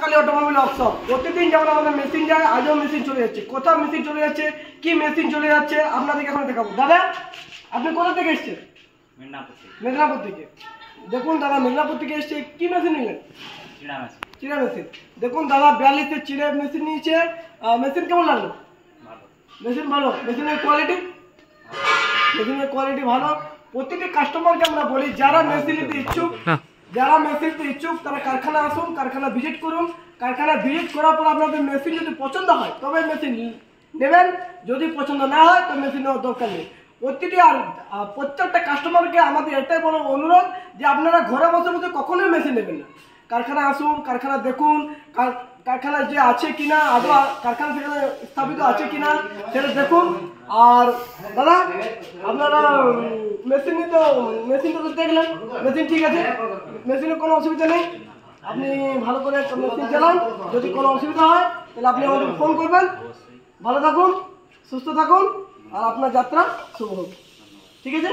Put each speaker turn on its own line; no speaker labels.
Kali automobile workshop প্রতিদিন যেমন আমাদের মেশিন যায়, আজও মেশিন চলে যাচ্ছে। কোথাও মেশিন চলে যাচ্ছে, কি মেশিন চলে যাচ্ছে আপনাদেরকে এখন দেখাবো। দাদা আপনি কোথা থেকে এসছেন? মেদিনীপুর থেকে। দেখুন দাদা মেদিনীপুর থেকে এসছে, কি মেশিন নিলেন? চিড়া মেশিন। দেখুন দাদা 42-এর চিড়ে মেশিন নিয়েছে। মেশিন কেমন লাগলো? মেশিন ভালো। মেশিনের কোয়ালিটি ভালো। প্রতিটি কাস্টমারকে আমরা বলি যারা মেশিন নিতে ইচ্ছুক তারা কারখানা আসুন, কারখানা ভিজিট করুন। কারখানা ভিজিট করার পর আপনাদের মেশিন যদি পছন্দ হয় তবে মেশিন নেবেন, যদি পছন্দ না হয় তো মেশিন নেওয়ার দরকার নেই। প্রত্যেকটা কাস্টমারকে আমাদের এটাই বড় অনুরোধ যে আপনারা ঘরে বসে বসে কখনোই মেশিন নেবেন না। কারখানা আসুন, কারখানা দেখুন, কারখানা যে আছে কিনা, আদৌ কারখানা সেখানে স্থাপিত আছে কিনা সেটা দেখুন। আর দাদা আপনারা মেশিনটা তো দেখলেন, মেশিন ঠিক আছে, মেশিনে কোনো অসুবিধা নেই। আপনি ভালো করে মেশিন চালান। যদি কোনো অসুবিধা হয় তাহলে আপনি আমাদের ফোন করবেন। ভালো থাকুন, সুস্থ থাকুন, আর আপনার যাত্রা শুভ হোক। ঠিক আছে।